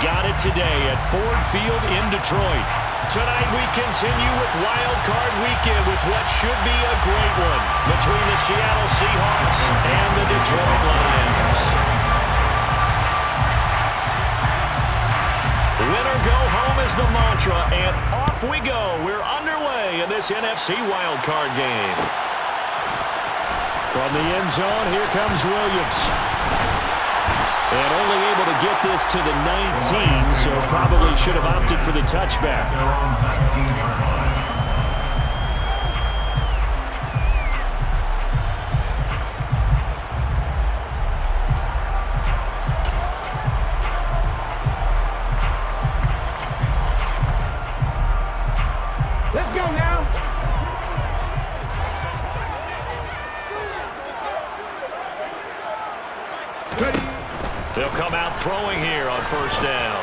got it today at Ford Field in Detroit. Tonight we continue with Wild Card Weekend with what should be a great one between the Seattle Seahawks and the Detroit Lions. Win or go home is the mantra, and off we go. We're underway in this NFC Wild Card game. From the end zone, here comes Williams. And only able to get this to the 19, so probably should have opted for the touchback. Let's go now. They'll come out throwing here on first down.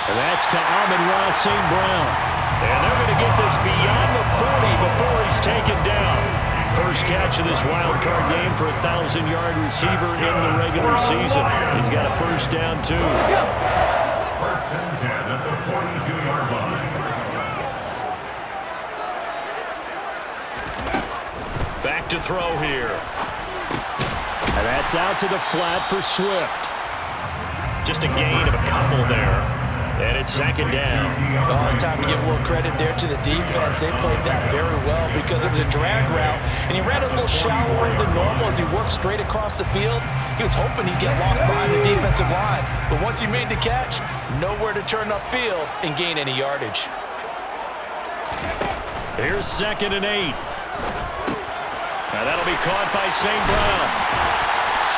And that's to Amon-Ra St. Brown. And they're going to get this beyond the 40 before he's taken down. First catch of this wild card game for a 1,000-yard receiver in the regular season. He's got a first down, too. First and 10 at the 42-yard line. Back to throw here. And that's out to the flat for Swift. Just a gain of a couple there. And it's second down. Oh, it's time to give a little credit there to the defense. They played that very well because it was a drag route, and he ran a little shallower than normal as he worked straight across the field. He was hoping he'd get lost behind the defensive line, but once he made the catch, nowhere to turn upfield and gain any yardage. Here's 2nd and 8. Now that'll be caught by St. Brown.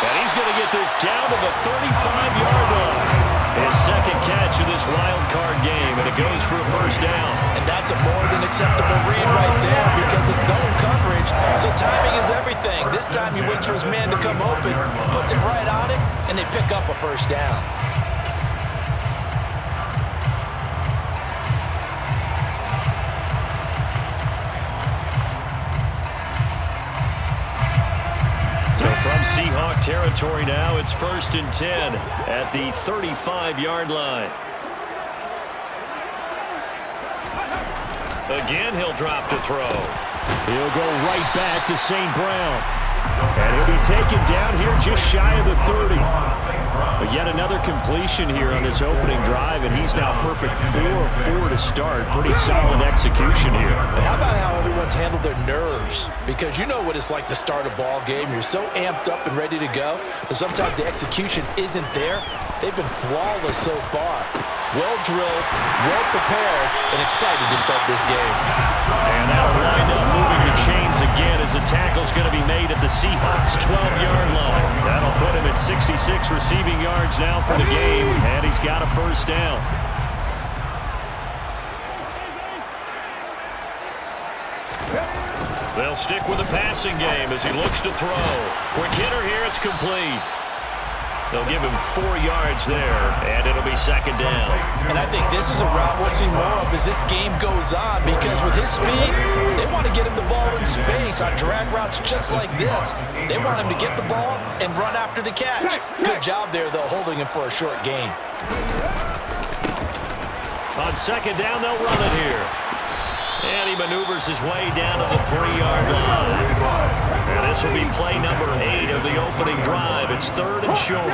And he's going to get this down to the 35-yard line. His second catch of this wild card game, and it goes for a first down. And that's a more than acceptable read right there because it's zone coverage, so timing is everything. This time he waits for his man to come open, puts it right on him, and they pick up a first down. From Seahawk territory now, it's 1st and 10 at the 35-yard line. Again, he'll drop to throw. He'll go right back to St. Brown. And he'll be taken down here just shy of the 30. But yet another completion here on this opening drive, and he's now perfect 4-4 to start. Pretty solid execution here. And how about how everyone's handled their nerves? Because you know what it's like to start a ball game. You're so amped up and ready to go, but sometimes the execution isn't there. They've been flawless so far. Well drilled, well prepared, and excited to start this game. And that'll wind up moving the chains again as the tackle's going to be made at the Seahawks' 12-yard line. That'll put him at 66 receiving yards now for the game, and he's got a first down. They'll stick with the passing game as he looks to throw. Quick hitter here, it's complete. They'll give him 4 yards there, and it'll be second down. And I think this is a route we'll see more of as this game goes on because with his speed, they want to get him the ball in space on drag routes just like this. They want him to get the ball and run after the catch. Good job there, though, holding him for a short gain. On second down, they'll run it here. And he maneuvers his way down to the 3-yard line. And this will be play number 8 of the opening drive. It's 3rd and short.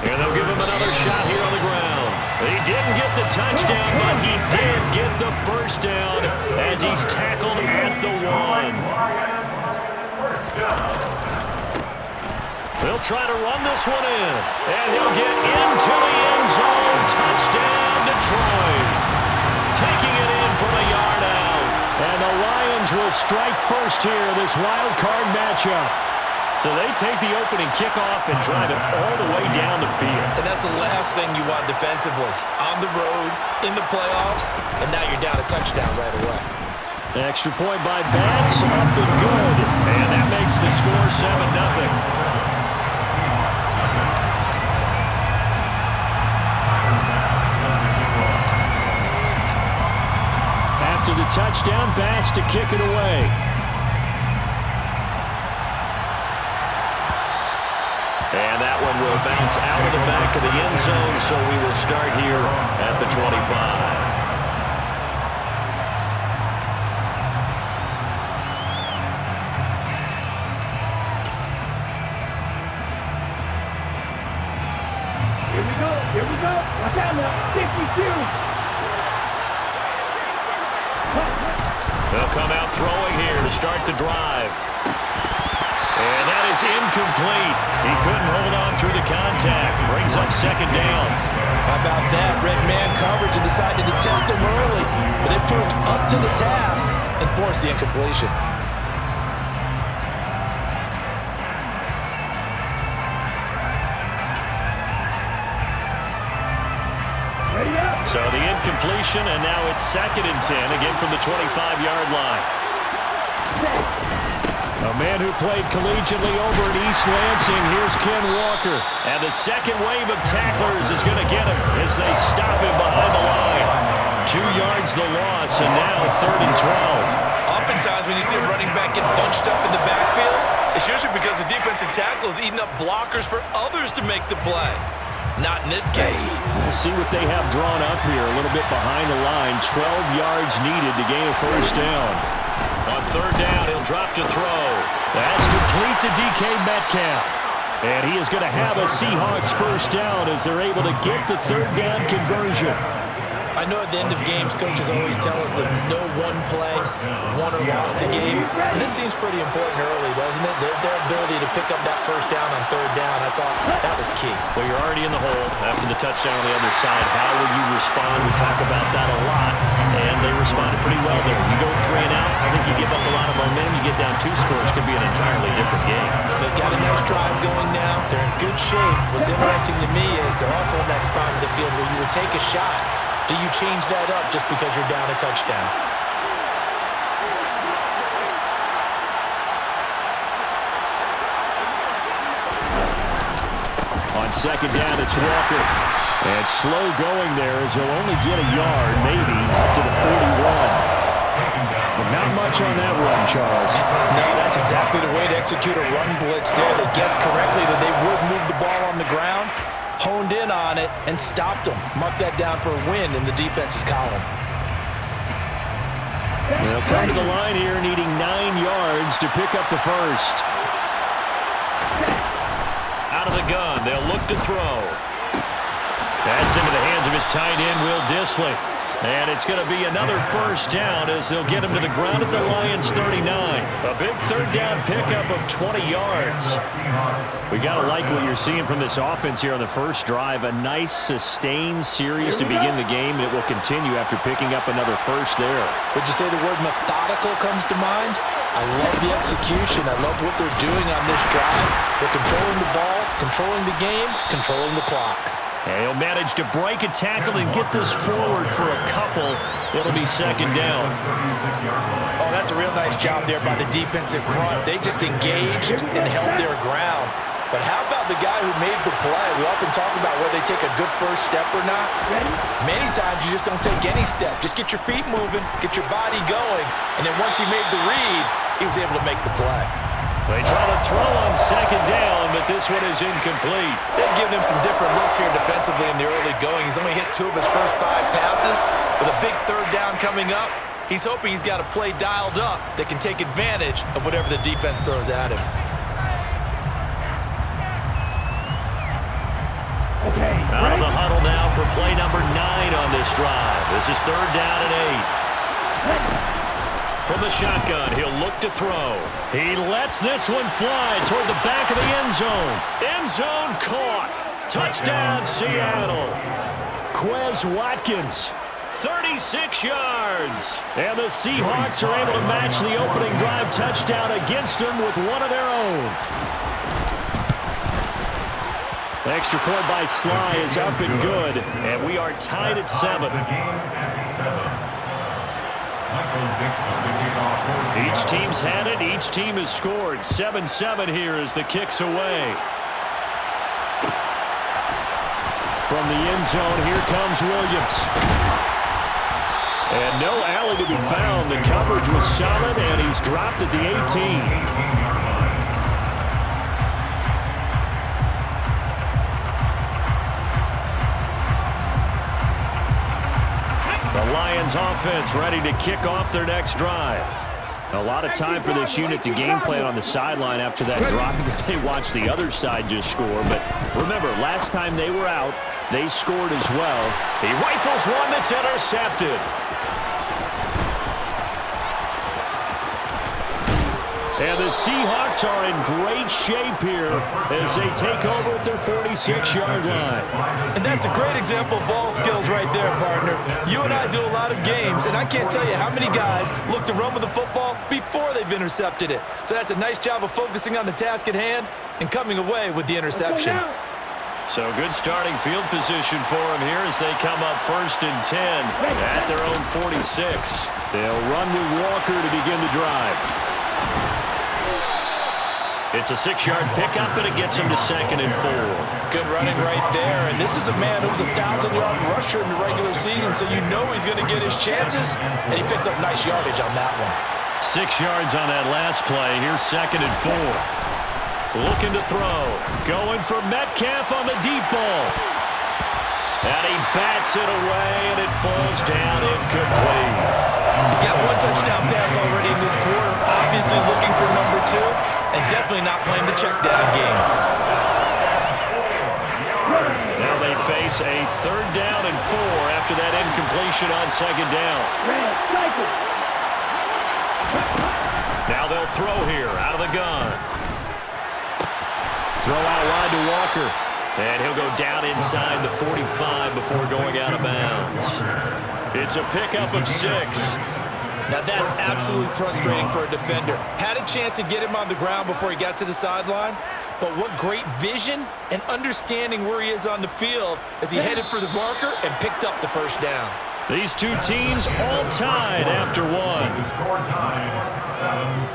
And they'll give him another shot here on the ground. He didn't get the touchdown, but he did get the first down as he's tackled at the 1. They'll try to run this one in. And he'll get into the end zone. Touchdown, Detroit. Taking it in from a yard out. And the Lions will strike first here in this wild card matchup. So they take the opening kickoff and drive it all the way down the field. And that's the last thing you want defensively. On the road, in the playoffs, and now you're down a touchdown right away. Extra point by Bass, up and good. And that makes the score 7-0. To the touchdown, Bass to kick it away. And that one will bounce out of the back of the end zone, so we will start here at the 25. Here we go. Watch out now. 52. They'll come out throwing here to start the drive. And that is incomplete. He couldn't hold on through the contact. Brings up second down. How about that? Red man coverage and decided to test him early. But it proved up to the task and forced the incompletion. So the incompletion, and now it's 2nd and 10, again from the 25-yard line. A man who played collegiately over at East Lansing. Here's Ken Walker. And the second wave of tacklers is going to get him as they stop him behind the line. 2 yards the loss, and now 3rd and 12. Oftentimes when you see a running back get bunched up in the backfield, it's usually because the defensive tackle is eating up blockers for others to make the play. Not in this case. We'll see what they have drawn up here. A little bit behind the line. 12 yards needed to gain a first down. On 3rd down, he'll drop to throw. That's complete to DK Metcalf. And he is going to have a Seahawks first down as they're able to get the 3rd down conversion. I know at the end of games, coaches always tell us that no one play won or lost a game. This seems pretty important early, doesn't it? Their ability to pick up that first down on 3rd down, I thought that was key. Well, you're already in the hole after the touchdown on the other side. How will you respond? We talk about that a lot, and they responded pretty well there. You go 3 and out, I think you give up a lot of momentum. You get down 2 scores, could be an entirely different game. So they've got a nice drive going now. They're in good shape. What's interesting to me is they're also in that spot of the field where you would take a shot. Do you change that up just because you're down a touchdown? On 2nd down, it's Walker. And slow going there as he'll only get a yard, maybe, up to the 41. But not much on that run, Charles. No, that's exactly the way to execute a run blitz there. They guessed correctly that they would move the ball on the ground, honed in on it, and stopped them. Mark that down for a win in the defense's column. They'll come to the line here needing 9 yards to pick up the first. Out of the gun, they'll look to throw. That's into the hands of his tight end, Will Dissly. And it's going to be another first down as they'll get him to the ground at the Lions' 39. A big 3rd down pickup of 20 yards. We got to like what you're seeing from this offense here on the first drive. A nice, sustained series to begin the game, and it will continue after picking up another first there. Would you say the word methodical comes to mind? I love the execution. I love what they're doing on this drive. They're controlling the ball, controlling the game, controlling the clock. And he'll manage to break a tackle and get this forward for a couple. It'll be 2nd down. Oh, that's a real nice job there by the defensive front. They just engaged and held their ground. But how about the guy who made the play? We often talk about whether they take a good first step or not. Many times you just don't take any step. Just get your feet moving, get your body going, and then once he made the read, he was able to make the play. They try to throw on 2nd down, but this one is incomplete. They've given him some different looks here defensively in the early going. He's only hit 2 of his first 5 passes. With a big 3rd down coming up, he's hoping he's got a play dialed up that can take advantage of whatever the defense throws at him. Out of the huddle now for play number 9 on this drive. This is 3rd down and 8. From the shotgun, he'll look to throw. He lets this one fly toward the back of the end zone. End zone caught. Touchdown, Seattle. Quez Watkins. 36 yards. And the Seahawks are able to match the opening drive touchdown against them with one of their own. Extra point by Sly is up and good. And we are tied at 7. Each team's had it. Each team has scored. 7-7 here as the kick's away. From the end zone, here comes Williams. And no alley to be found. The coverage was solid, and he's dropped at the 18. Lions offense ready to kick off their next drive. A lot of time for this unit to game plan on the sideline after that drive that they watched the other side just score. But remember, last time they were out, they scored as well. He rifles one that's intercepted. And the Seahawks are in great shape here as they take over at their 46-yard line. And that's a great example of ball skills right there, partner. You and I do a lot of games, and I can't tell you how many guys look to run with the football before they've intercepted it. So that's a nice job of focusing on the task at hand and coming away with the interception. So good starting field position for them here as they come up 1st and 10 at their own 46. They'll run with Walker to begin the drive. It's a 6-yard pickup, and it gets him to 2nd and 4. Good running right there. And this is a man who was a 1,000-yard rusher in the regular season, so you know he's going to get his chances, and he picks up nice yardage on that one. 6 yards on that last play. Here's 2nd and 4. Looking to throw. Going for Metcalf on the deep ball. And he bats it away, and it falls down incomplete. He's got one touchdown pass already in this quarter, obviously looking for number 2, and definitely not playing the check down game. Now they face a 3rd down and 4 after that incompletion on 2nd down. Now they'll throw here out of the gun. Throw out wide to Walker. And he'll go down inside the 45 before going out of bounds. It's a pickup of 6. Now that's absolutely frustrating for a defender. Had a chance to get him on the ground before he got to the sideline, but what great vision and understanding where he is on the field as he headed for the marker and picked up the 1st down. These two teams all tied after 1. Score tied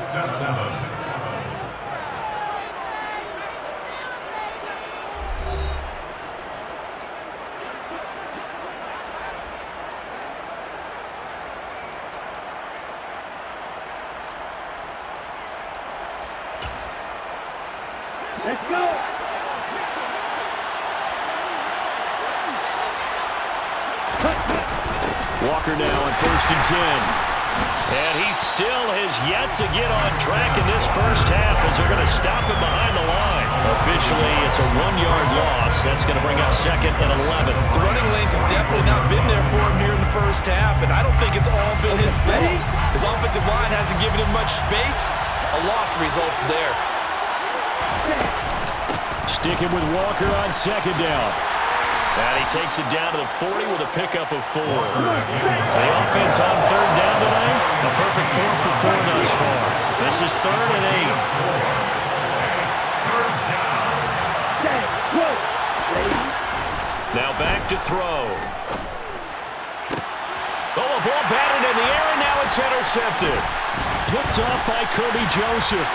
7-7. Let's go. Walker now on 1st and 10. And he still has yet to get on track in this first half as they're going to stop him behind the line. Officially, it's a 1-yard loss. That's going to bring up 2nd and 11. The running lanes have definitely not been there for him here in the first half, and I don't think it's all been his fault. His offensive line hasn't given him much space. A loss results there. Sticking with Walker on 2nd down. And he takes it down to the 40 with a pickup of 4. The offense on 3rd down tonight, a perfect 4 for 4 thus far. This is 3rd and 8. Now back to throw. Oh, a ball batted in the air, and now it's intercepted. Picked off by Kirby Joseph.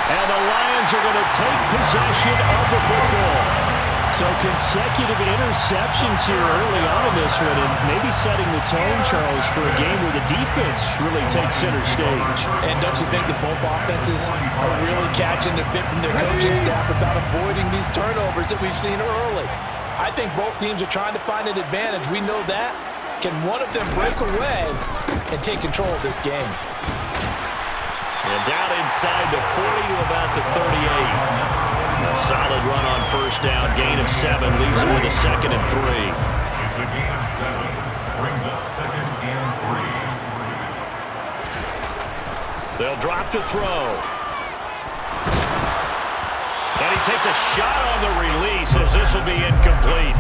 And the Lions are going to take possession of the football. So consecutive interceptions here early on in this one, and maybe setting the tone, Charles, for a game where the defense really takes center stage. And don't you think that both offenses are really catching a bit from their coaching staff about avoiding these turnovers that we've seen early? I think both teams are trying to find an advantage. We know that. Can one of them break away and take control of this game? And down inside the 40 to about the 38. A solid run on 1st down. Gain of 7 leaves him with a 2nd and 3. It's a gain of 7. Brings up 2nd and 3. They'll drop to throw. And he takes a shot on the release as this will be incomplete.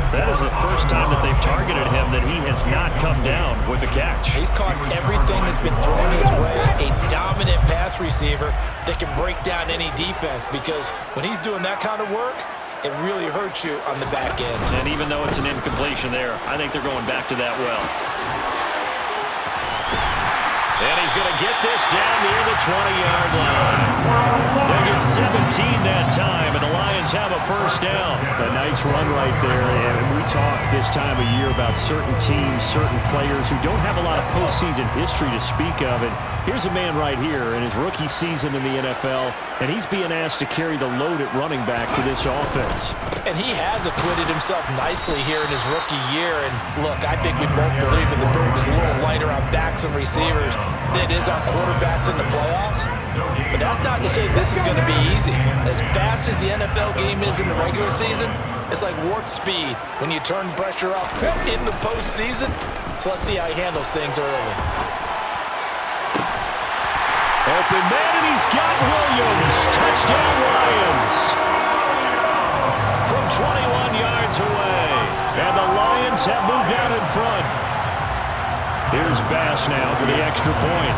That is the first time that they've targeted him that he has not come down with a catch. He's caught everything that's been thrown his way. A dominant pass receiver that can break down any defense, because when he's doing that kind of work, it really hurts you on the back end. And even though it's an incompletion there, I think they're going back to that well. And he's going to get this down near the 20-yard line. They get 17 that time, and the Lions have a a first down. A nice run right there. And we talk this time of year about certain teams, certain players who don't have a lot of postseason history to speak of. And here's a man right here in his rookie season in the NFL, and he's being asked to carry the load at running back for this offense. And he has acquitted himself nicely here in his rookie year. And look, I think we both believe that the burden is a little lighter on backs and receivers than it is on quarterbacks in the playoffs. But that's not to say this is going to be easy. As fast as the NFL game is in the regular season, it's like warp speed when you turn pressure up in the postseason. So let's see how he handles things early. Open man, and he's got Williams. Touchdown, Lions. From 21 yards away. And the Lions have moved out in front. Here's Bass now for the extra point.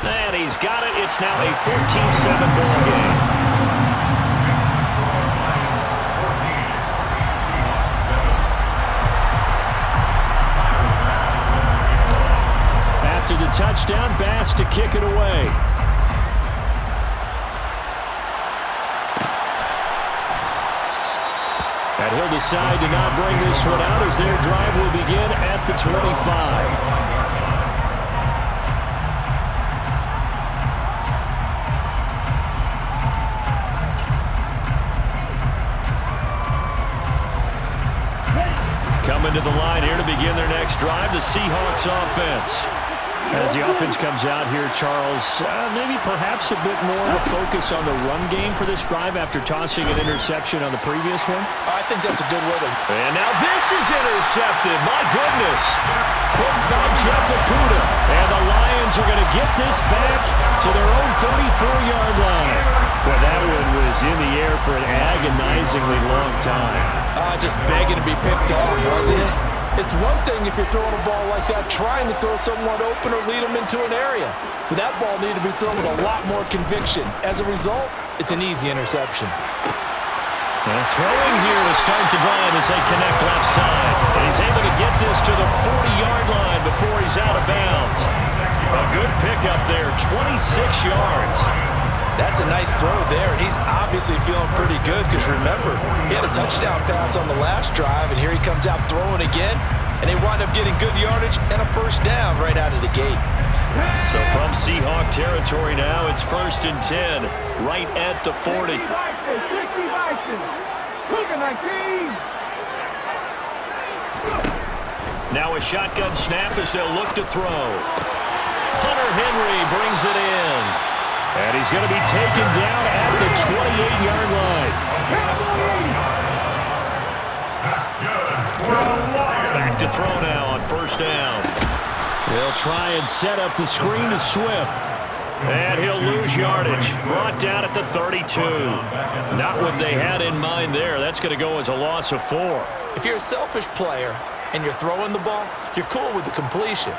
And he's got it. It's now a 14-7 ball game. After the touchdown, Bass to kick it away. And he'll decide to not bring this one out as their drive will begin at the 25. Coming to the line here to begin their next drive, the Seahawks offense. As the offense comes out here, Charles, maybe perhaps a bit more of a focus on the run game for this drive after tossing an interception on the previous one? I think that's a good way to... And now this is intercepted. My goodness. Picked by Jeff Okuda. And the Lions are going to get this back to their own 34-yard line. Well, that one was in the air for an agonizingly long time. Just begging to be picked off, wasn't it? It's one thing if you're throwing a ball like that, trying to throw someone open or lead them into an area. But that ball needed to be thrown with a lot more conviction. As a result, it's an easy interception. And throwing here to start the drive as they connect left side. And he's able to get this to the 40-yard line before he's out of bounds. A good pickup there, 26 yards. That's a nice throw there, and he's obviously feeling pretty good because, remember, he had a touchdown pass on the last drive, and here he comes out throwing again, and they wind up getting good yardage and a first down right out of the gate. So from Seahawk territory now, it's 1st and 10, right at the 40. Now a shotgun snap as they'll look to throw. Hunter Henry brings it in. And he's going to be taken down at the 28-yard line. That's good. Back to throw now on first down. They'll try and set up the screen to Swift. And he'll lose yardage. Brought down at the 32. Not what they had in mind there. That's going to go as a loss of 4. If you're a selfish player and you're throwing the ball, you're cool with the completion.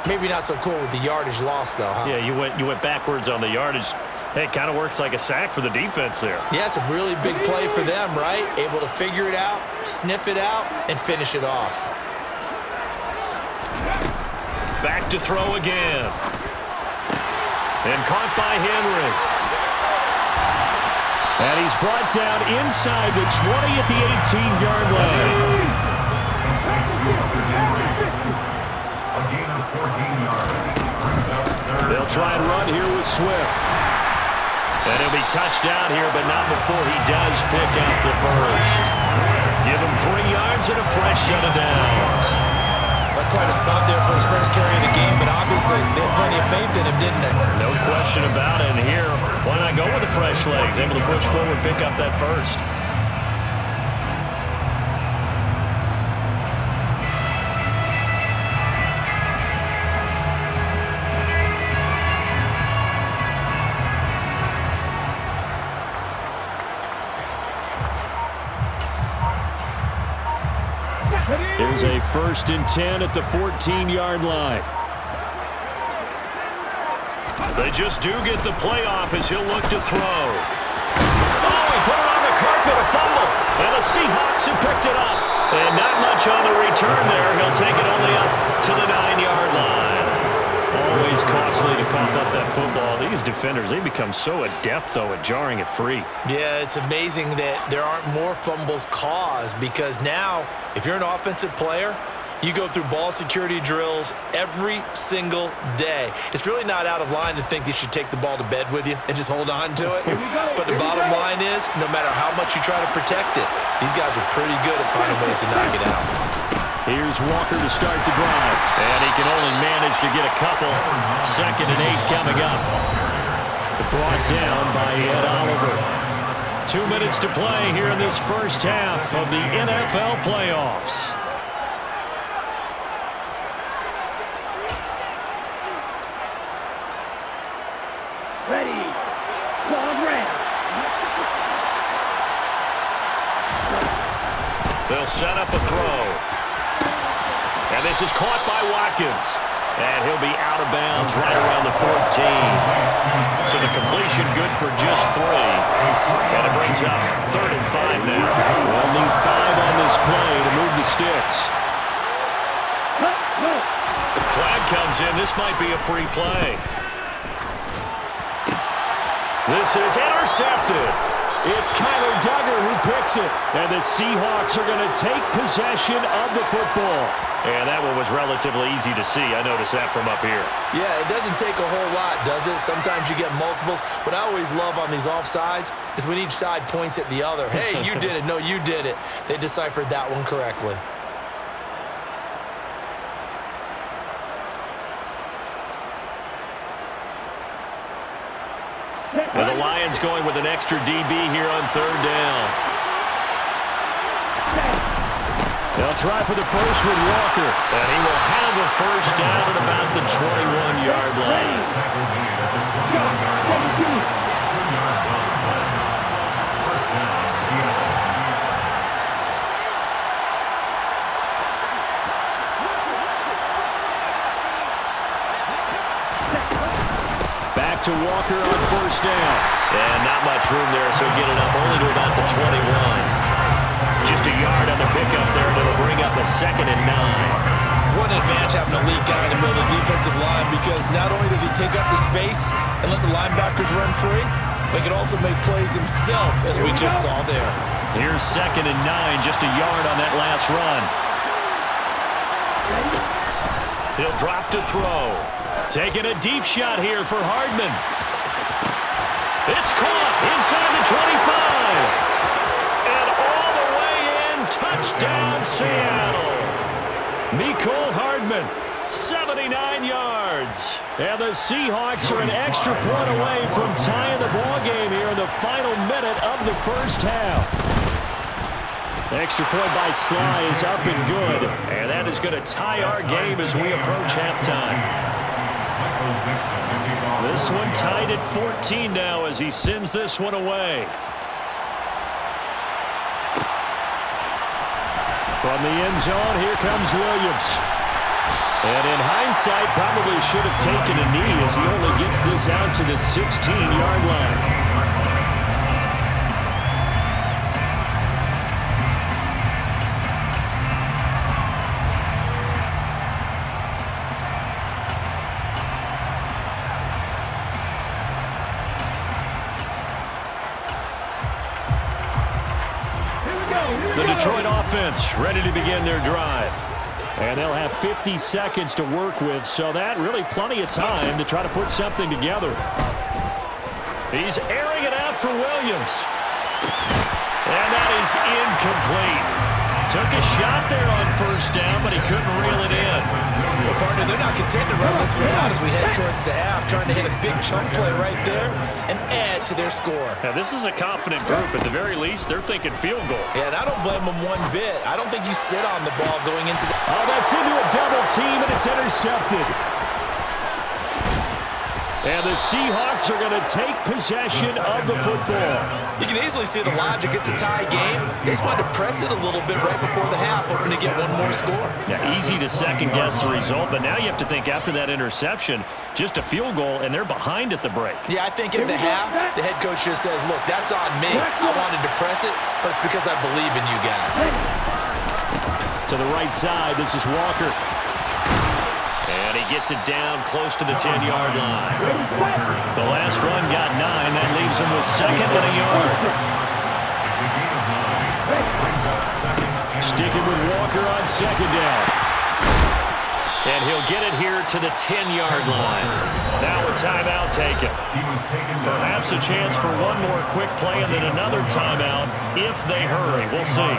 Maybe not so cool with the yardage loss, though, huh? Yeah, you went backwards on the yardage. Hey, it kind of works like a sack for the defense there. Yeah, it's a really big play for them, right? Able to figure it out, sniff it out, and finish it off. Back to throw again. And caught by Henry. And he's brought down inside the 20 at the 18-yard line. They'll try and run here with Swift. And he'll be touched down here, but not before he does pick up the first. Give him 3 yards and a fresh set of downs. That's quite a spot there for his first carry of the game, but obviously they had plenty of faith in him, didn't they? No question about it. And here, why not go with the fresh legs? Able to push forward, pick up that first. Here's a 1st and 10 at the 14-yard line. They just do get the playoff as he'll look to throw. Oh, he put it on the carpet, a fumble. And the Seahawks have picked it up. And not much on the return. return there. He'll take it only up to the 9-yard line. Always costly to cough up that football. These defenders, they become so adept, though, at jarring it free. Yeah, it's amazing that there aren't more fumbles caused, because now, if you're an offensive player, you go through ball security drills every single day. It's really not out of line to think you should take the ball to bed with you and just hold on to it. But the bottom line is, no matter how much you try to protect it, these guys are pretty good at finding ways to knock it out. Here's Walker to start the drive. And he can only manage to get a couple. 2nd and 8 coming up. Brought down by Ed Oliver. 2 minutes to play here in this first half of the NFL playoffs. Ready. Ball red. They'll set up a throw. And this is caught by Watkins. And he'll be out of bounds right around the 14. So the completion good for just 3. And it brings up 3rd and 5 now. We'll need 5 on this play to move the sticks. Flag comes in. This might be a free play. This is intercepted. It's Kyler Duggar who picks it. And the Seahawks are going to take possession of the football. And that one was relatively easy to see. I noticed that from up here. Yeah, it doesn't take a whole lot, does it? Sometimes you get multiples. What I always love on these offsides is when each side points at the other. Hey, you did it. No, you did it. They deciphered that one correctly. And the Lions going with an extra DB here on 3rd down. They'll try for the first with Walker. And he will have a first down at about the 21-yard line. Back to Walker on first down. And not much room there, so get it up only to about the 21. Just a yard on the pickup there, and it'll bring up a 2nd and 9. What an advantage having a elite guy in the middle of the defensive line, because not only does he take up the space and let the linebackers run free, but he can also make plays himself, as we just saw there. Here's 2nd and 9, just a yard on that last run. He'll drop to throw. Taking a deep shot here for Hardman. It's caught inside the 25. And all the way in, touchdown Seattle. Mecole Hardman, 79 yards. And the Seahawks are an extra point away from tying the ball game here in the final minute of the first half. Extra point by Sly is up and good. And that is going to tie our game as we approach halftime. This one tied at 14 now as he sends this one away. From the end zone, here comes Williams. And in hindsight, probably should have taken a knee as he only gets this out to the 16-yard line. The Detroit offense ready to begin their drive. And they'll have 50 seconds to work with, so that really plenty of time to try to put something together. He's airing it out for Williams. And that is incomplete. Took a shot there on first down, but he couldn't reel it in. Well, partner, they're not content to run this one out as we head towards the half, trying to hit a big chunk play right there and add to their score. Now, this is a confident group. At the very least, they're thinking field goal. Yeah, and I don't blame them one bit. I don't think you sit on the ball going into the... Oh, that's into a double team, and it's intercepted. And the Seahawks are going to take possession of the football. You can easily see the logic. It's a tie game. They just wanted to press it a little bit right before the half, hoping to get one more score. Yeah, easy to second-guess the result, but now you have to think after that interception, just a field goal, and they're behind at the break. Yeah, I think at the half, the head coach just says, look, that's on me. I wanted to press it, but it's because I believe in you guys. To the right side, this is Walker. And he gets it down close to the 10-yard line. The last run got 9. That leaves him with 2nd and a yard. Sticking with Walker on 2nd down. And he'll get it here to the 10-yard line. Now a timeout taken. Perhaps a chance for one more quick play and then another timeout if they hurry. We'll see.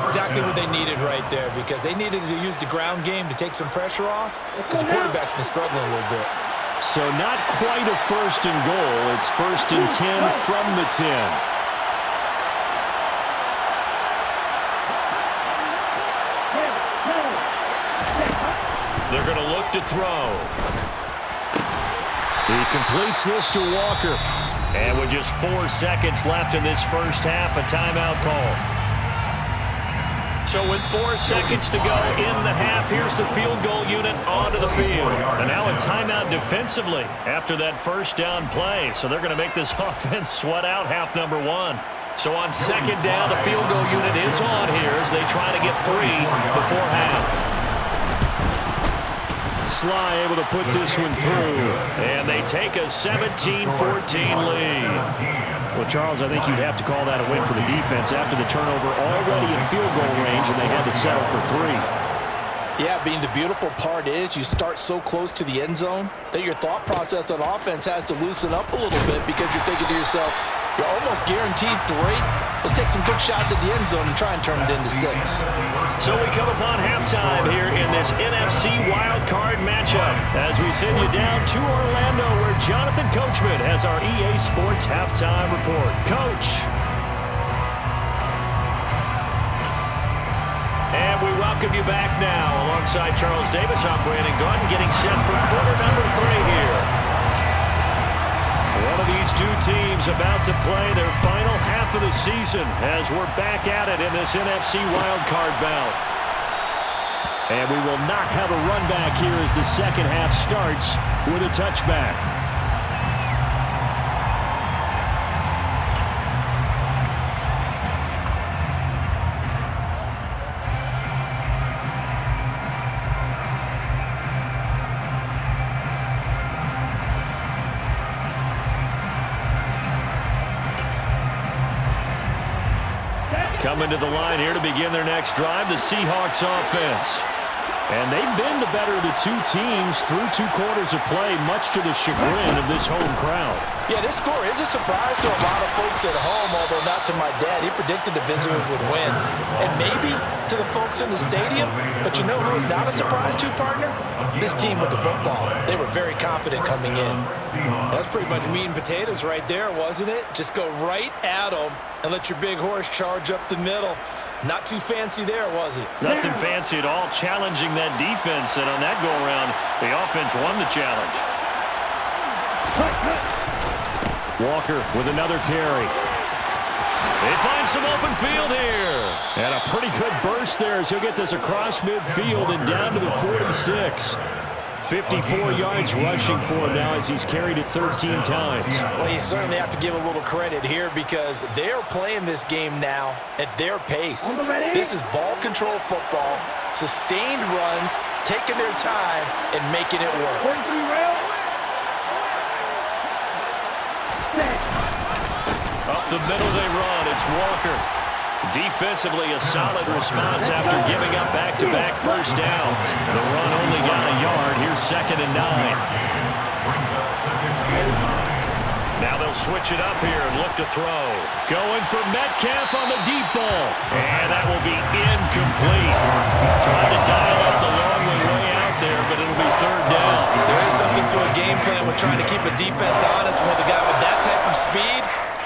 Exactly what they needed right there, because they needed to use the ground game to take some pressure off, because the quarterback's been struggling a little bit. So not quite a 1st and goal. It's 1st and 10 from the 10. They're going to look to throw. He completes this to Walker. And with just 4 seconds left in this first half, a timeout call. So with 4 seconds to go in the half, here's the field goal unit onto the field. And now a timeout defensively after that first down play. So they're going to make this offense sweat out half number 1. So on 2nd down, the field goal unit is on here as they try to get 3 before half. Sly able to put this one through. And they take a 17-14 lead. Well, Charles, I think you'd have to call that a win for the defense after the turnover already in field goal range, and they had to settle for 3. Yeah, being the beautiful part is you start so close to the end zone that your thought process on offense has to loosen up a little bit, because you're thinking to yourself, you're almost guaranteed 3. Let's take some good shots at the end zone and try and turn it into 6. So we come upon halftime here in this NFC wildcard matchup as we send you down to Orlando, where Jonathan Coachman has our EA Sports halftime report. Coach. And we welcome you back now. Alongside Charles Davis, I'm Brandon Gordon, getting set for quarter number 3 here. One of these two teams about to play their final half of the season as we're back at it in this NFC wildcard bout. And we will not have a run back here as the second half starts with a touchback. Coming to the line here to begin their next drive, the Seahawks offense. And they've been the better of the two teams through 2 quarters of play, much to the chagrin of this home crowd. Yeah, this score is a surprise to a lot of folks at home, although not to my dad. He predicted the visitors would win. And maybe to the folks in the stadium, but you know who is not a surprise to, partner? This team with the football. They were very confident coming in. That's pretty much meat and potatoes right there, wasn't it? Just go right at them and let your big horse charge up the middle. Not too fancy there, was it? Nothing fancy at all, challenging that defense, and on that go-around, the offense won the challenge. Walker with another carry. They find some open field here. And a pretty good burst there as he'll get this across midfield and down to the 46. 54 yards rushing for him now as he's carried it 13 times. Well, you certainly have to give a little credit here because they are playing this game now at their pace. This is ball control football, sustained runs, taking their time, and making it work. Up the middle they run. It's Walker. Defensively, a solid response after giving up back-to-back first downs. The run only got a yard. Here's 2nd and 9. Now they'll switch it up here and look to throw. Going for Metcalf on the deep ball. And that will be incomplete. Trying to dial up the long way out there, but it'll be 3rd down. There is something to a game plan with trying to keep a defense honest with a guy with that type of speed.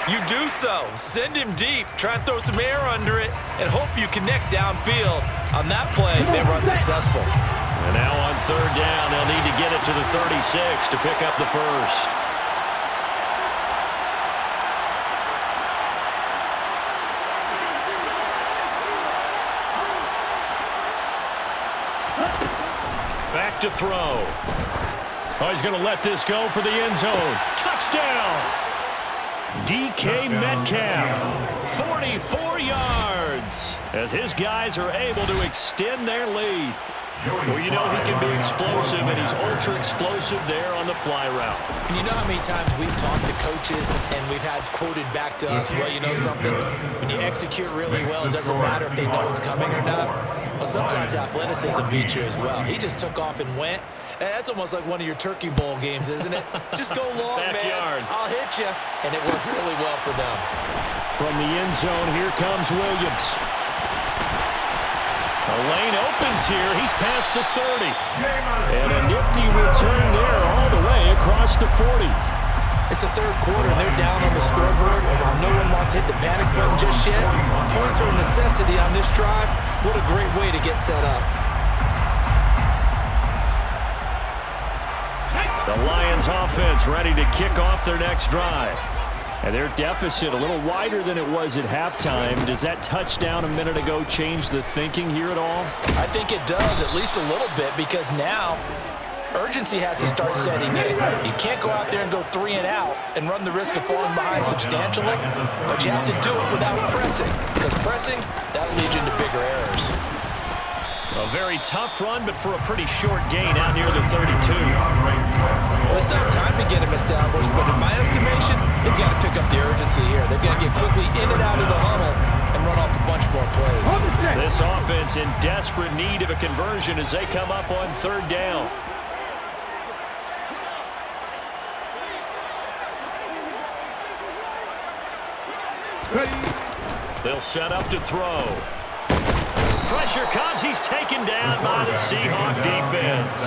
You do so. Send him deep. Try and throw some air under it and hope you connect downfield. On that play, they run successful. And now on 3rd down, they'll need to get it to the 36 to pick up the first. Back to throw. Oh, he's going to let this go for the end zone. Touchdown! DK Metcalf, 44 yards. as his guys are able to extend their lead. Well, you know he can be explosive, and he's ultra-explosive there on the fly route. And you know how many times we've talked to coaches and we've had quoted back to us, well, you know something? When you execute really well, it doesn't matter if they know it's coming or not. Well, sometimes athleticism beats you as well. He just took off and went. That's almost like one of your Turkey Bowl games, isn't it? Just go long, Backyard. man. I'll hit you. And it worked really well for them. From the end zone, here comes Williams. The lane opens here. He's past the 30. And a nifty return there all the way across the 40. It's the third quarter, and they're down on the scoreboard. And while no one wants to hit the panic button just yet, points are a necessity on this drive. What a great way to get set up. The Lions offense ready to kick off their next drive. And their deficit a little wider than it was at halftime. Does that touchdown a minute ago change the thinking here at all? I think it does, at least a little bit, because now urgency has to start setting in. You can't go out there and go 3 and out and run the risk of falling behind substantially, but you have to do it without pressing, because pressing, that'll lead you into bigger errors. A very tough run, but for a pretty short gain out near the 32. Well, they still have time to get him established, but in my estimation, they've got to pick up the urgency here. They've got to get quickly in and out of the huddle and run off a bunch more plays. This offense in desperate need of a conversion as they come up on 3rd down. They'll set up to throw. Pressure comes. He's taken down by the Seahawk defense.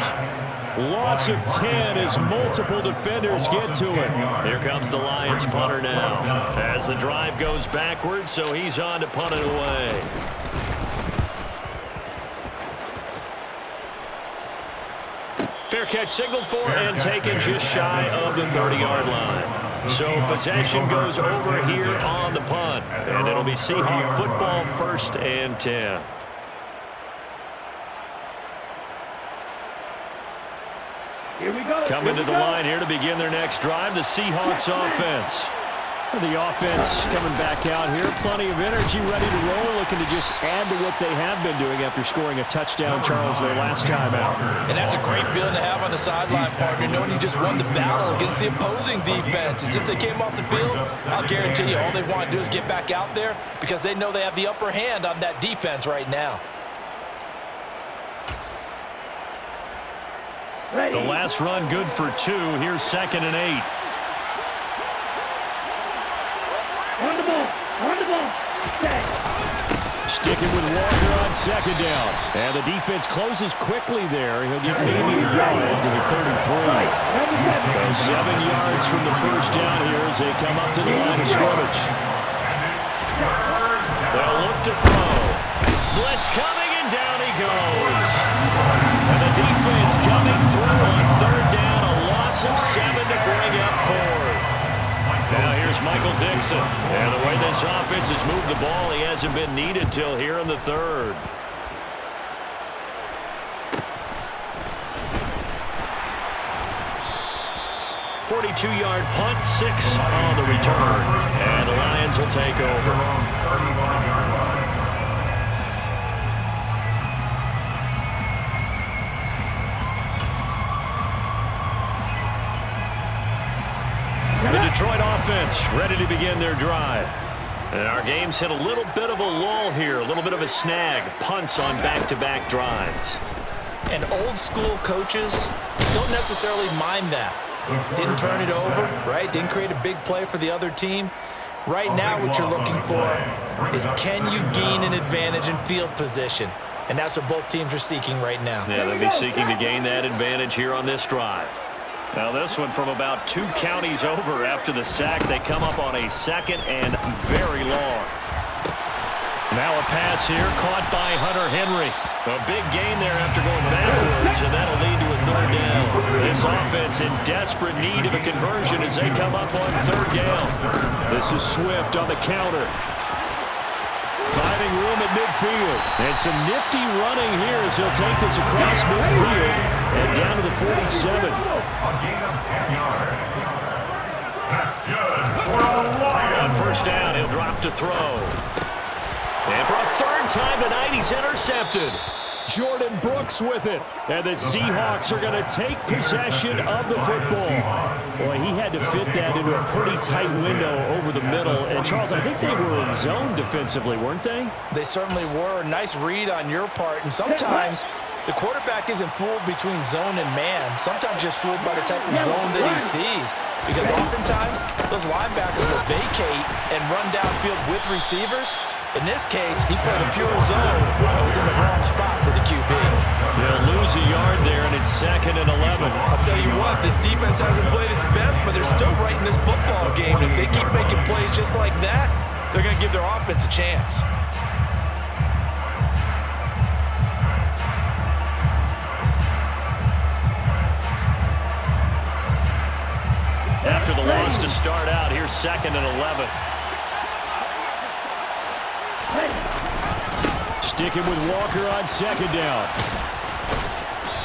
Loss of 10 as multiple defenders get to him. Here comes the Lions punter now. As the drive goes backwards, so he's on to punt it away. Fair catch signaled for and taken just shy of the 30-yard line. So possession goes over here on the punt. And it'll be Seahawk football, 1st and 10. Here we go. Coming to the line here to begin their next drive, the Seahawks offense. The offense coming back out here. Plenty of energy, ready to roll, looking to just add to what they have been doing after scoring a touchdown, Charles, their last time out. And that's a great feeling to have on the sideline, partner, knowing you just won the battle against the opposing defense. And since they came off the field, I'll guarantee you all they want to do is get back out there because they know they have the upper hand on that defense right now. The last run good for 2. Here's 2nd and 8. On the ball. On the ball. Set. Sticking with Walker on 2nd down. And the defense closes quickly there. He'll get maybe a yard to the 33. So 7 yards from the 1st down here as they come up to the line of scrimmage. They'll look to throw. Blitz coming, and down he goes. And the defense coming through on 3rd down. A loss of 7 to bring up 4th. Now here's Michael Dixon. And the way this offense has moved the ball, he hasn't been needed till here in the 3rd. "42-yard punt, 6 on the return. And the Lions will take over. The Detroit offense ready to begin their drive. And our game's hit a little bit of a lull here, a little bit of a snag. Punts on back-to-back drives. And old school coaches don't necessarily mind that. Didn't turn it over, right? Didn't create a big play for the other team. Right now what you're looking for is can you gain an advantage in field position? And that's what both teams are seeking right now. Yeah, they'll be seeking to gain that advantage here on this drive. Now this one from about 2 counties over after the sack. They come up on a 2nd and very long. Now a pass here caught by Hunter Henry. A big gain there after going backwards, and that'll lead to a 3rd down. This offense in desperate need of a conversion as they come up on 3rd down. This is Swift on the counter. Finding room at midfield. And some nifty running here as he'll take this across midfield and down to the 47. A gain of 10 yards. That's good for the Lions. On 1st down, he'll drop to throw. And for a third time tonight, he's intercepted. Jordan Brooks with it. And the Seahawks are going to take possession of the football. Boy, he had to fit that into a pretty tight window over the middle. And, Charles, I think they were in zone defensively, weren't they? They certainly were. Nice read on your part. And sometimes the quarterback isn't fooled between zone and man. Sometimes just fooled by the type of zone that he sees. Because oftentimes, those linebackers will vacate and run downfield with receivers. In this case, he played a pure zone and was in the wrong spot for the QB. They'll lose a yard there, and it's 2nd and 11. I'll tell you what, this defense hasn't played its best, but they're still right in this football game. If they keep making plays just like that, they're going to give their offense a chance. After the loss to start out, here's 2nd and 11. Sticking with Walker on 2nd down.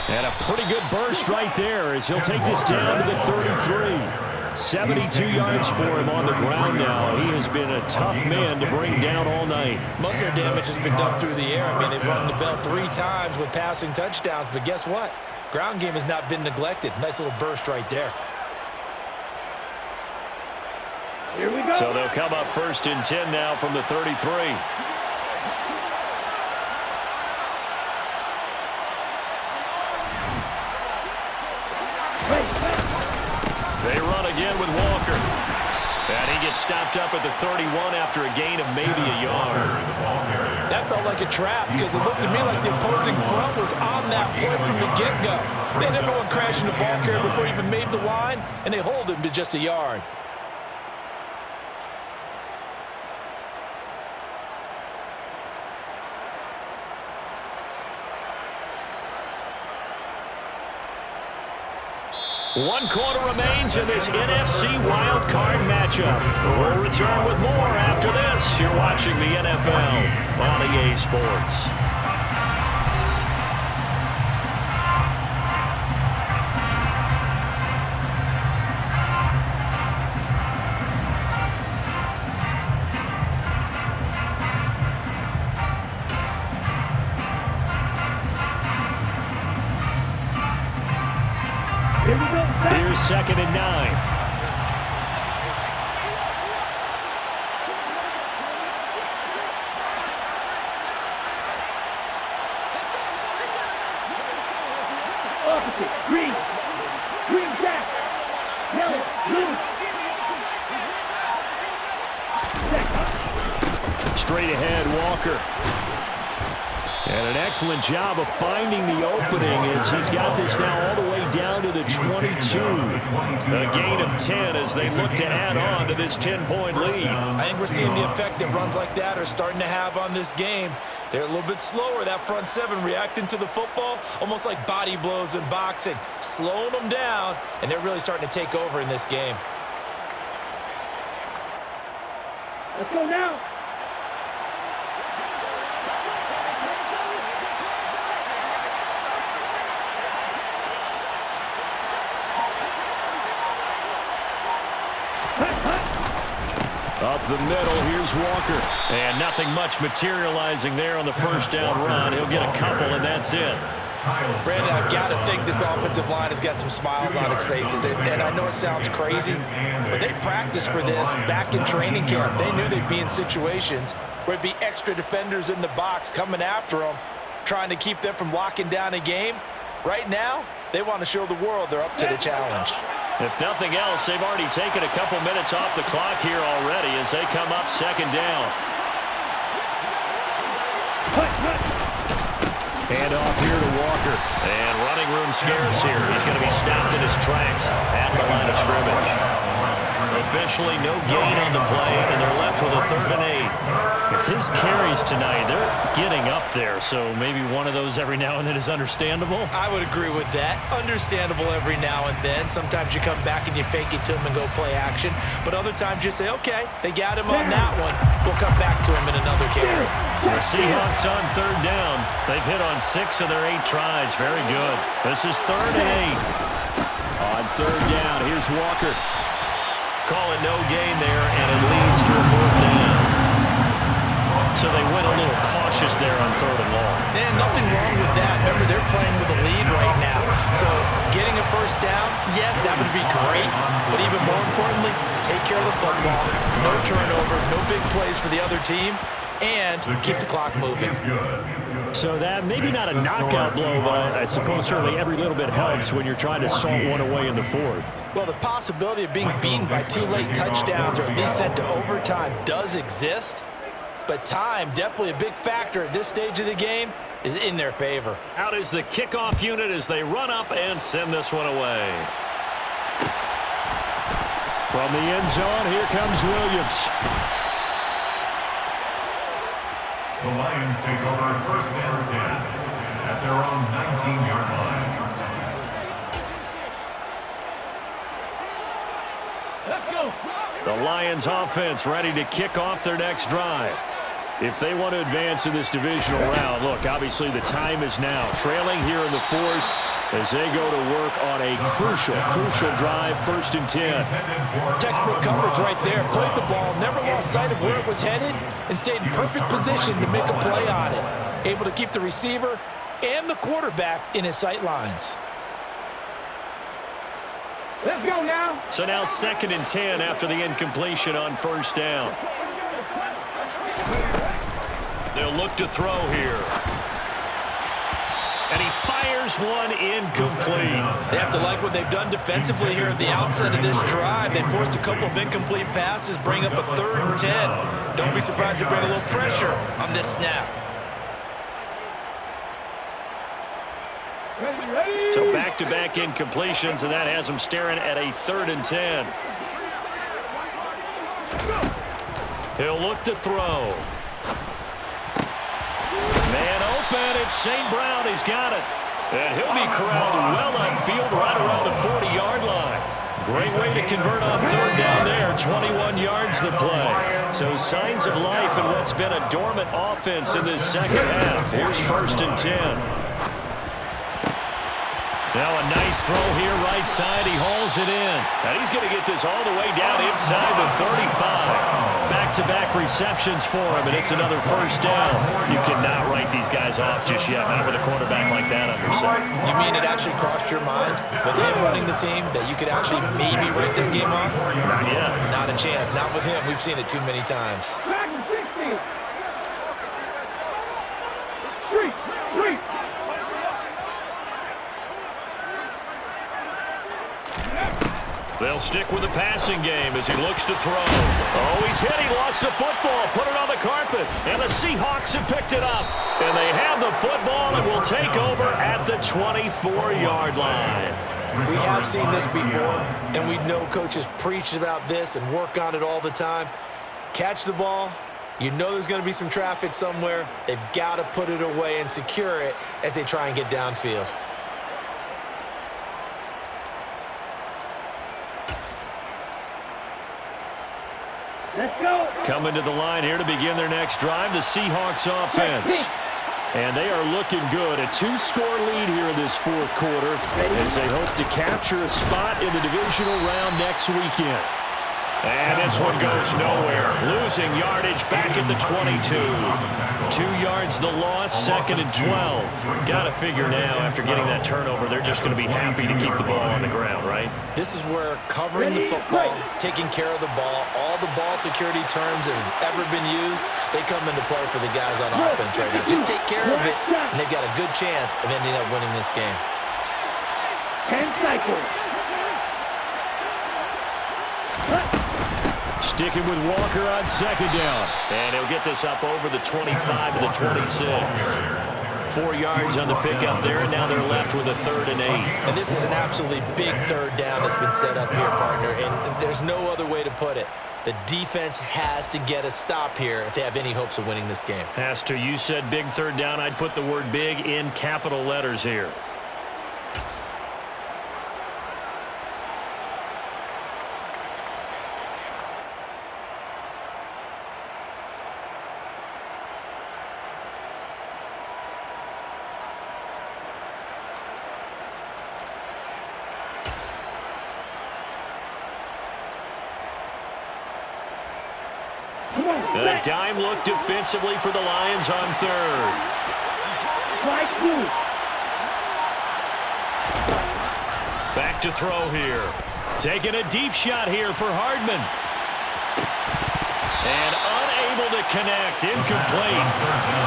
And a pretty good burst right there as he'll take this down to the 33. 72 yards for him on the ground now. He has been a tough man to bring down all night. Most of their damage has been done through the air. I mean, they've rung the bell 3 times with passing touchdowns, but guess what? Ground game has not been neglected. Nice little burst right there. Here we go. So they'll come up 1st and 10 now from the 33. They run again with Walker. And he gets stopped up at the 31 after a gain of maybe a yard. That felt like a trap because it looked to me like the opposing front was on that play from the get-go. They had everyone crashing the ball carrier before he even made the line, and they hold him to just a yard. One quarter remains in this NFC wildcard matchup. We'll return with more after this. You're watching the NFL on EA Sports. Here's 2nd and 9. Opposite. Green. Green back. Yellow. Blue. Straight ahead, Walker. And an excellent job of finding the opening as he's got this now all the way down to the 22. A gain of 10 as they look to add on to this 10-point lead. I think we're seeing the effect that runs like that are starting to have on this game. They're a little bit slower, that front 7 reacting to the football, almost like body blows in boxing, slowing them down, and they're really starting to take over in this game. Let's go now. Up the middle, here's Walker. And nothing much materializing there on the first down run. He'll get a couple, and that's it. Brandon, I've got to think this offensive line has got some smiles on its faces. And I know it sounds crazy, but they practiced for this back in training camp. They knew they'd be in situations where it'd be extra defenders in the box coming after them, trying to keep them from locking down a game. Right now, they want to show the world they're up to the challenge. If nothing else, they've already taken a couple minutes off the clock here already as they come up 2nd down. Hand off here to Walker. And running room scarce here. He's going to be stopped in his tracks at the line of scrimmage. Officially no gain on the play, and they're left with a 3rd and 8. His carries tonight, they're getting up there, so maybe one of those every now and then is understandable. I would agree with that. Understandable every now and then. Sometimes you come back and you fake it to him and go play action. But other times you say, okay, they got him on that one. We'll come back to him in another carry. The Seahawks on 3rd down. They've hit on 6 of their 8 tries. Very good. This is 3rd and 8. On 3rd down, here's Walker. Calling no gain there, and it leads to a 4th down. So they went a little cautious there on 3rd and long. And nothing wrong with that. Remember, they're playing with a lead right now. So getting a first down, yes, that would be great. But even more importantly, take care of the football. No turnovers, no big plays for the other team. And keep the clock moving. So that maybe not a knockout blow, but I suppose certainly every little bit helps when you're trying to salt one away in the 4th. Well, the possibility of being beaten by 2 late touchdowns or at least sent to overtime does exist. But time, definitely a big factor at this stage of the game, is in their favor. Out is the kickoff unit as they run up and send this one away. From the end zone, here comes Williams. The Lions take over 1st and 10 at their own 19-yard line. Let's go. The Lions offense ready to kick off their next drive. If they want to advance in this divisional round, look, obviously the time is now. Trailing here in the 4th as they go to work on a crucial drive, 1st and 10. Textbook coverage right there. Played the ball, never lost sight of where it was headed, and stayed in perfect position to make a play on it. Able to keep the receiver and the quarterback in his sight lines. Let's go now. So now 2nd and 10 after the incompletion on 1st down. They'll look to throw here. And he fires one incomplete. They have to like what they've done defensively here at the outset of this drive. They forced a couple of incomplete passes, bring up a 3rd and 10. Don't be surprised to bring a little pressure on this snap. Ready. So back-to-back incompletions, and that has them staring at a 3rd and 10. He'll look to throw. Man open, it's St. Brown. He's got it. And he'll be corralled well upfield right around the 40-yard line. Great way to convert on 3rd down there. 21 yards the play. So signs of life in what's been a dormant offense in this 2nd half. Here's 1st and 10. Now a nice throw here right side. He hauls it in. And he's going to get this all the way down inside the 35. Back-to-back receptions for him, and it's another 1st down. You cannot write these guys off just yet, not with a quarterback like that under center. You mean it actually crossed your mind with him running the team that you could actually maybe write this game off? Not yet. Not a chance. Not with him. We've seen it too many times. Back to 60. Three. They'll stick with the passing game as he looks to throw. Oh, he's hit. He lost the football. Put it on the carpet. And the Seahawks have picked it up. And they have the football and will take over at the 24-yard line. We have seen this before, and we know coaches preach about this and work on it all the time. Catch the ball. You know there's going to be some traffic somewhere. They've got to put it away and secure it as they try and get downfield. Let's go. Coming to the line here to begin their next drive, the Seahawks offense. And they are looking good. A 2-score lead here in this 4th quarter as they hope to capture a spot in the divisional round next weekend. And this one goes nowhere. Losing yardage back at the 22. 2 yards the loss, 2nd and 12. Got to figure now after getting that turnover, they're just going to be happy to keep the ball on the ground, right? This is where covering the football, taking care of the ball, all the ball security terms that have ever been used, they come into play for the guys on offense right now. Just take care of it, and they've got a good chance of ending up winning this game. 10 cycles. Sticking with Walker on 2nd down. And he'll get this up over the 25 to the 26. 4 yards on the pickup there, and now they're left with a 3rd and 8. And this is an absolutely big 3rd down that's been set up here, partner, and there's no other way to put it. The defense has to get a stop here if they have any hopes of winning this game. Has to. You said big 3rd down. I'd put the word big in capital letters here. A dime look defensively for the Lions on third. Strike two. Back to throw here. Taking a deep shot here for Hardman. And unable to connect. Incomplete.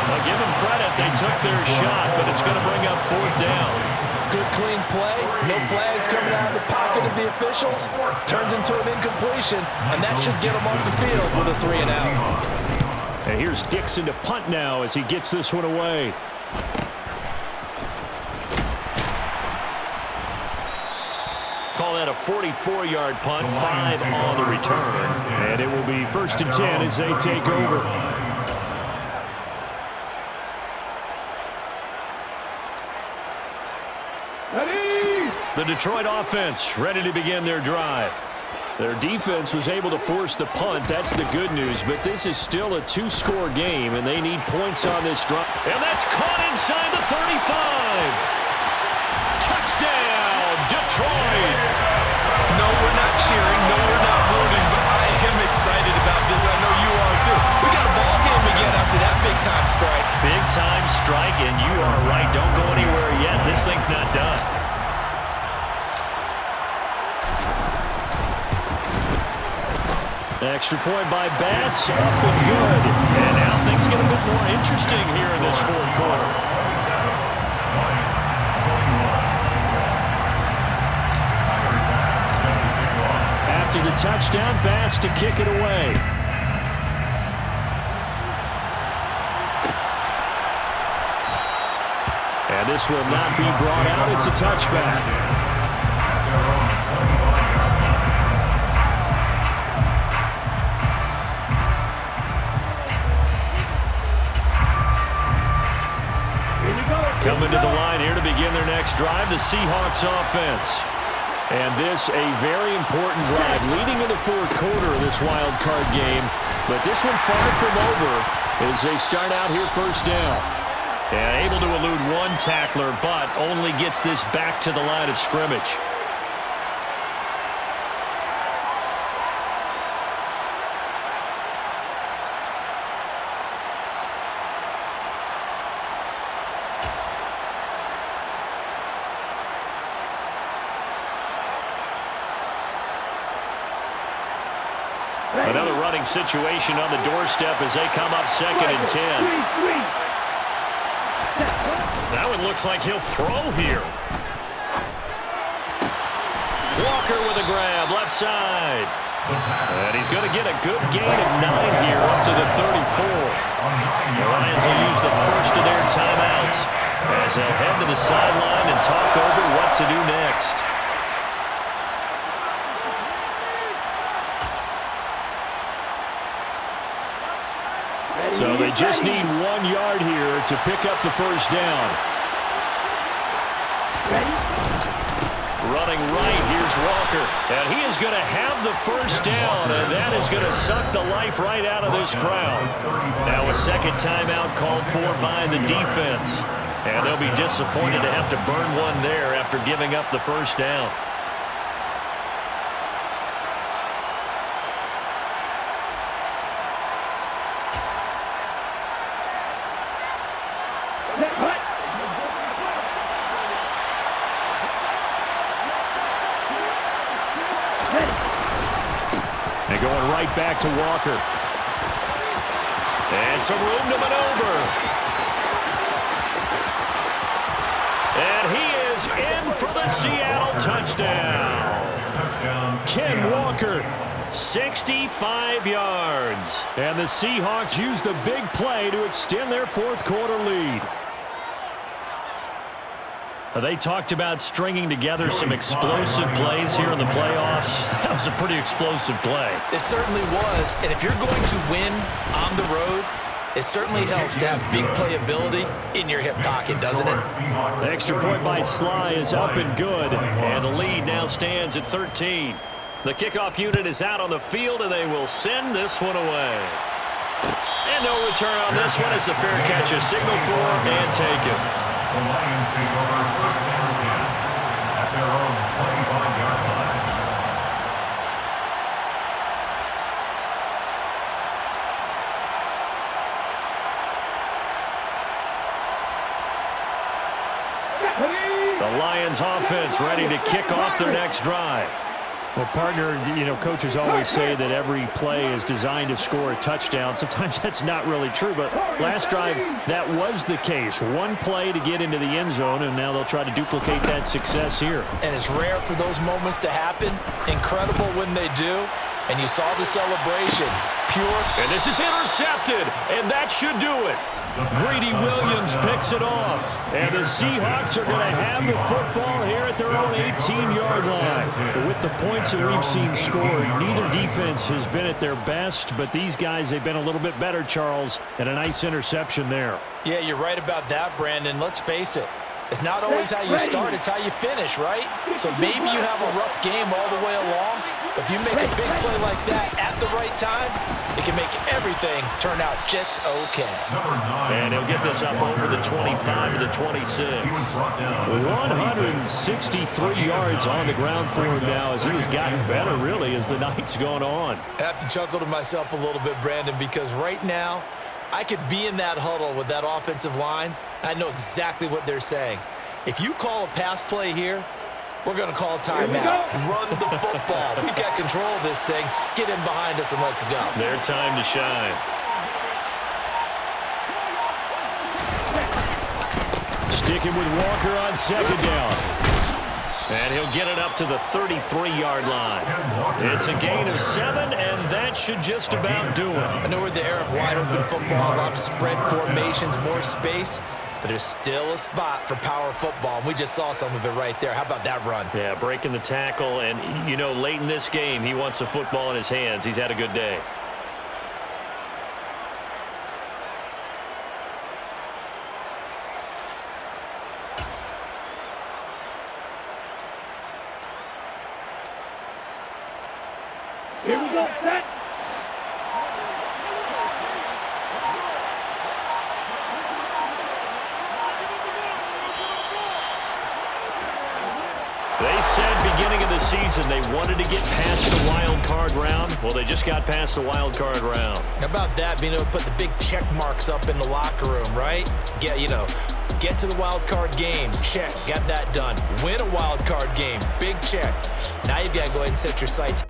I'll give them credit. They took their shot, but it's going to bring up fourth down. Good clean play. No flags coming out of the pocket of the officials. Turns into an incompletion, and that should get them off the field with a 3 and out. And here's Dixon to punt now as he gets this one away. Call that a 44-yard punt, 5 on the return. And it will be 1st and 10 as they take over. The Detroit offense ready to begin their drive. Their defense was able to force the punt. That's the good news. But this is still a 2-score game, and they need points on this drive. And that's caught inside the 35. Touchdown, Detroit. No, we're not cheering. No, we're not rooting. But I am excited about this. I know you are, too. We got a ball game again after that big-time strike. Big-time strike, and you are right. Don't go anywhere yet. This thing's not done. Extra point by Bass, up and good. And now things get a bit more interesting here in this fourth quarter. After the touchdown, Bass to kick it away. And this will not be brought out. It's a touchback. Coming to the line here to begin their next drive, the Seahawks offense. And this a very important drive leading to the fourth quarter of this wild card game. But this one far from over as they start out here first down. And able to elude one tackler, but only gets this back to the line of scrimmage. Another running situation on the doorstep as they come up 2nd and 10. That one looks like he'll throw here. Walker with a grab, left side. And he's going to get a good gain of 9 here up to the 34. The Lions will use the first of their timeouts as they'll head to the sideline and talk over what to do next. So they just need 1 yard here to pick up the first down. Running right, here's Walker. And he is going to have the first down, and that is going to suck the life right out of this crowd. Now a second timeout called for by the defense. And they'll be disappointed to have to burn one there after giving up the first down. And going right back to Walker. And some room to maneuver. And he is in for the Seattle touchdown. Ken Walker. 65 yards. And the Seahawks use the big play to extend their fourth quarter lead. They talked about stringing together some explosive plays here in the playoffs. That was a pretty explosive play. It certainly was. And if you're going to win on the road, it certainly helps to have big playability in your hip pocket, doesn't it? The extra point by Sly is up and good. And the lead now stands at 13. The kickoff unit is out on the field, and they will send this one away. And no return on this one as the fair catch is signaled for and taken. The Lions take over 1st and 10 at their own 25-yard line. 1 The Lions offense ready to kick off their next drive. Well, partner, coaches always say that every play is designed to score a touchdown. Sometimes that's not really true, but last drive, that was the case. One play to get into the end zone, and now they'll try to duplicate that success here. And it's rare for those moments to happen. Incredible when they do. And you saw the celebration. Pure. And this is intercepted, and that should do it. Greedy Williams picks it off. And the Seahawks are going to have the football here at their own 18-yard line. But with the points that we've seen scored, neither defense has been at their best, but these guys, they've been a little bit better, Charles, and a nice interception there. Yeah, you're right about that, Brandon. Let's face it. It's not always how you start, it's how you finish, right? So maybe you have a rough game all the way along, but if you make a big play like that at the right time, it can make everything turn out just okay. And he'll get this up over the 25 to the 26. 163 yards on the ground for him now as he has gotten better, really, as the night's gone on. I have to chuckle to myself a little bit, Brandon, because right now, I could be in that huddle with that offensive line. I know exactly what they're saying. If you call a pass play here, we're going to call a timeout. Run the football. We've got control of this thing. Get in behind us and let's go. Their time to shine. Sticking with Walker on second down. And he'll get it up to the 33-yard line. It's a gain of 7, and that should just about do it. I know we're in the era of wide-open football, a lot of spread formations, more space, but there's still a spot for power football, and we just saw some of it right there. How about that run? Yeah, breaking the tackle, and, late in this game, he wants the football in his hands. He's had a good day. Here we go, set. They said beginning of the season they wanted to get past the wild card round. Well, they just got past the wild card round. How about that, being able to put the big check marks up in the locker room, right? Get to the wild card game, check, got that done. Win a wild card game, big check. Now you've got to go ahead and set your sights